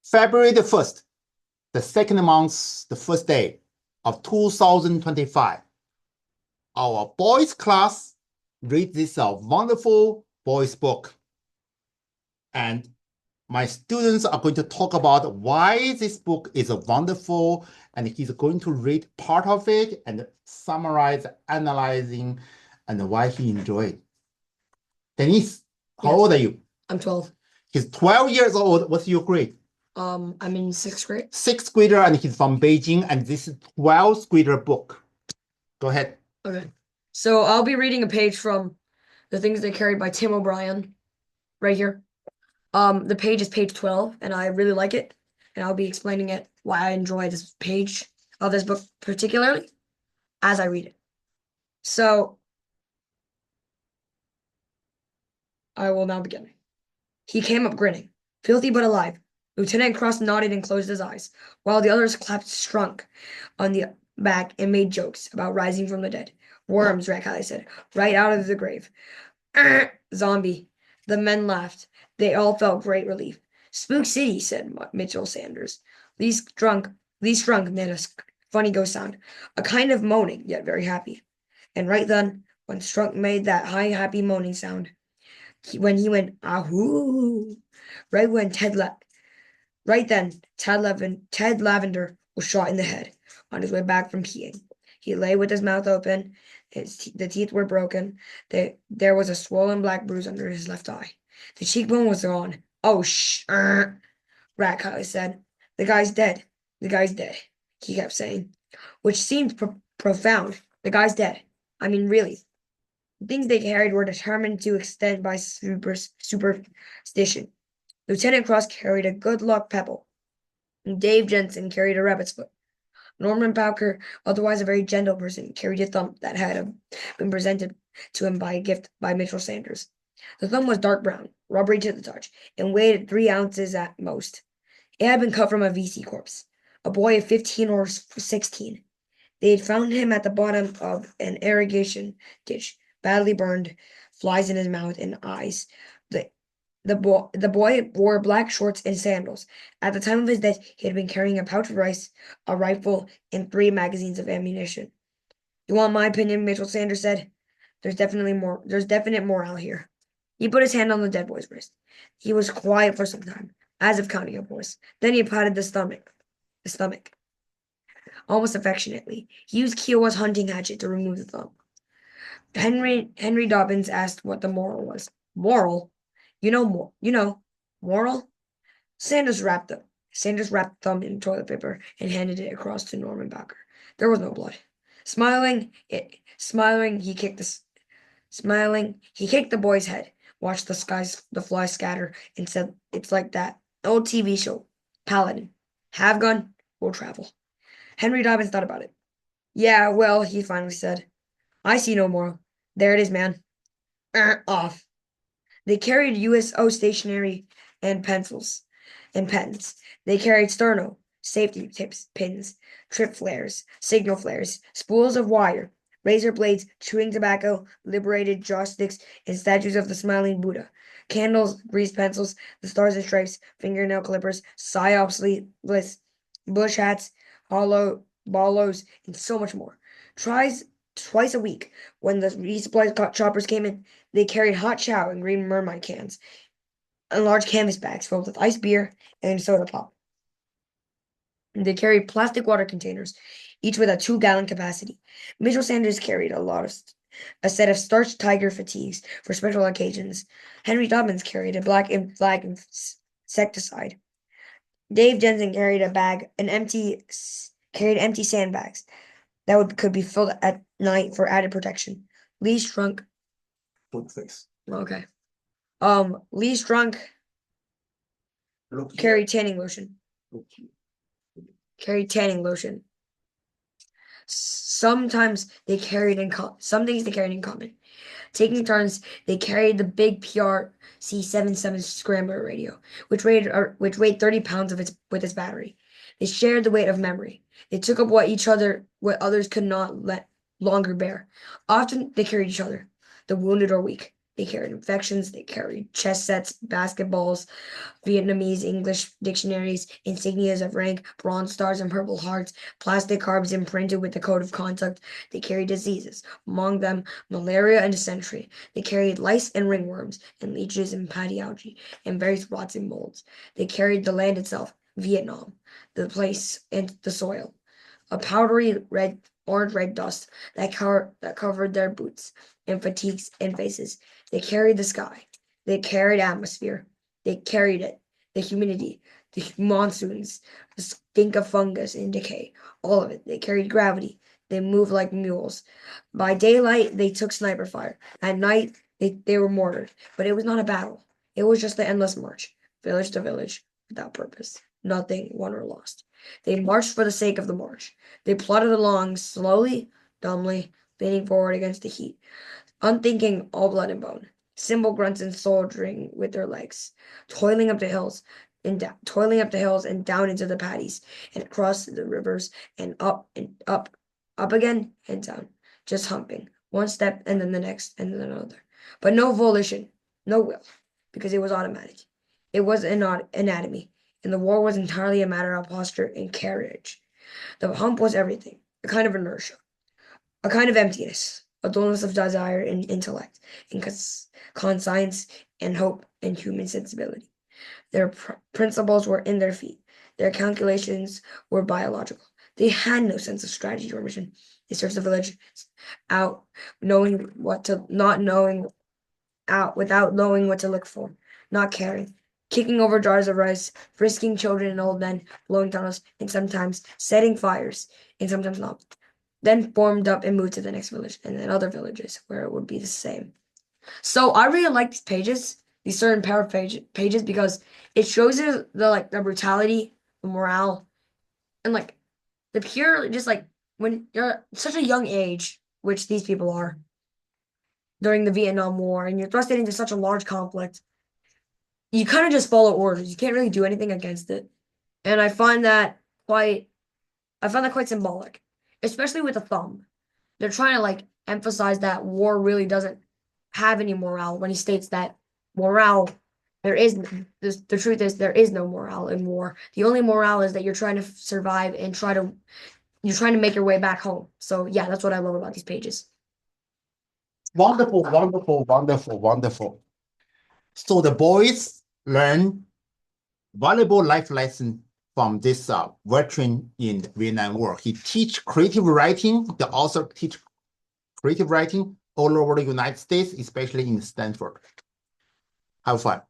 February the 1st, the second month, the first day of 2025. Our boys class read this wonderful boys book. And my students are going to talk about why this book is wonderful, and he's going to read part of it and summarize, analyzing, and why he enjoyed it. Denise, how old are you? I'm 12. He's 12 years old. What's your grade? I'm in 6th grade. 6th grader, and he's from Beijing, and this is 12th grader book. Go ahead. Okay. So I'll be reading a page from The Things They Carried by Tim O'Brien right here. The page is page 12, and I really like it, and I'll be explaining it, why I enjoy this page of this book particularly as I read it. So I will now begin. He came up grinning, filthy but alive. Lieutenant Cross nodded and closed his eyes, while the others clapped Strunk on the back and made jokes about rising from the dead. Worms, Rackeye said, right out of the grave. Zombie. The men laughed. They all felt great relief. Spook City, said Mitchell Sanders. Lee Strunk made a funny ghost sound, a kind of moaning, yet very happy. And right then, when Strunk made that high, happy moaning sound, when he went, ahoo, right then, Ted Lavender was shot in the head on his way back from peeing. He lay with his mouth open. The teeth were broken. There was a swollen black bruise under his left eye. The cheekbone was gone. Oh, Rat Kylie said. The guy's dead. The guy's dead, he kept saying, which seemed profound. The guy's dead. I mean, really. The things they carried were determined to extend by superstition. Lieutenant Cross carried a good luck pebble, and Dave Jensen carried a rabbit's foot. Norman Bowker, otherwise a very gentle person, carried a thumb that had been presented to him by a gift by Mitchell Sanders. The thumb was dark brown, rubbery to the touch, and weighed 3 ounces at most. It had been cut from a VC corpse, a boy of 15 or 16. They had found him at the bottom of an irrigation ditch, badly burned, flies in his mouth and eyes. The boy wore black shorts and sandals. At the time of his death, he had been carrying a pouch of rice, a rifle, and 3 magazines of ammunition. You want my opinion? Mitchell Sanders said. There's definite morale here. He put his hand on the dead boy's wrist. He was quiet for some time, as if counting a pulse. Then he patted the stomach, almost affectionately. He used Kiowa's hunting hatchet to remove the thumb. Henry Dobbins asked what the moral was. Moral? Moral? Sanders wrapped the thumb in toilet paper and handed it across to Norman Bowker. There was no blood. Smiling, he kicked the boy's head, watched the flies scatter, and said, "It's like that old TV show, Paladin. Have gun, will travel." Henry Dobbins thought about it. Yeah, well, he finally said, I see no moral. There it is, man. Off. They carried USO stationery and pencils and pens. They carried sterno, safety tips, pins, trip flares, signal flares, spools of wire, razor blades, chewing tobacco, liberated joysticks, and statues of the smiling Buddha, candles, greased pencils, the stars and stripes, fingernail clippers, psyop sleeveless, bush hats, hollow ballos, and so much more. Twice a week, when the resupply choppers came in, they carried hot chow and green mermite cans and large canvas bags filled with iced beer and soda pop. They carried plastic water containers, each with a 2-gallon capacity. Mitchell Sanders carried a set of starched tiger fatigues for special occasions. Henry Dobbins carried a black insecticide. Dave Jensen carried empty sandbags that could be filled at night for added protection. Lee Strunk. Okay. Lee Strunk carried tanning lotion. Some things they carried in common. Taking turns, they carried the big PRC-77 scrambler radio, which weighed 30 pounds with its battery. They shared the weight of memory. They took up what others could not longer bear. Often they carried each other, the wounded or weak. They carried infections, they carried chess sets, basketballs, Vietnamese English dictionaries, insignias of rank, bronze stars and purple hearts, plastic cards imprinted with the code of conduct. They carried diseases, among them malaria and dysentery. They carried lice and ringworms, and leeches and patty algae, and various rots and molds. They carried the land itself, Vietnam, the place and the soil, a powdery orange-red dust that covered their boots and fatigues and faces. They carried the sky. They carried atmosphere. They carried it, the humidity, the monsoons, the stink of fungus and decay, all of it. They carried gravity. They moved like mules. By daylight, they took sniper fire. At night, they were mortared. But it was not a battle. It was just the endless march, village to village, without purpose. Nothing won or lost. They marched for the sake of the march. They plodded along slowly, dumbly, leaning forward against the heat, unthinking, all blood and bone. Simple grunts and soldiering with their legs, toiling up the hills and down into the paddies and across the rivers and up, up again and down, just humping, one step and then the next and then another. But no volition, no will, because it was automatic. It was an anatomy, and the war was entirely a matter of posture and carriage. The hump was everything, a kind of inertia, a kind of emptiness, a dullness of desire and intellect, and conscience and hope and human sensibility. Their principles were in their feet. Their calculations were biological. They had no sense of strategy or mission. They searched the village out, without knowing what to look for, not caring, kicking over jars of rice, frisking children and old men, blowing tunnels, and sometimes setting fires, and sometimes not. Then formed up and moved to the next village, and then other villages where it would be the same. So I really like these pages, these certain pages, because it shows you the brutality, the morale, and the pure, just when you're at such a young age, which these people are, during the Vietnam War, and you're thrusted into such a large conflict, you kind of just follow orders. You can't really do anything against it. And I find that quite symbolic, especially with the thumb. They're trying to emphasize that war really doesn't have any morale when he states that morale, the truth is there is no morale in war. The only morale is that you're trying to survive and you're trying to make your way back home. So yeah, that's what I love about these pages. Wonderful, wonderful, wonderful, wonderful. So the boys learn valuable life lesson from this veteran in the Vietnam War. He teach creative writing. The author teach creative writing all over the United States, especially in Stanford. Have fun.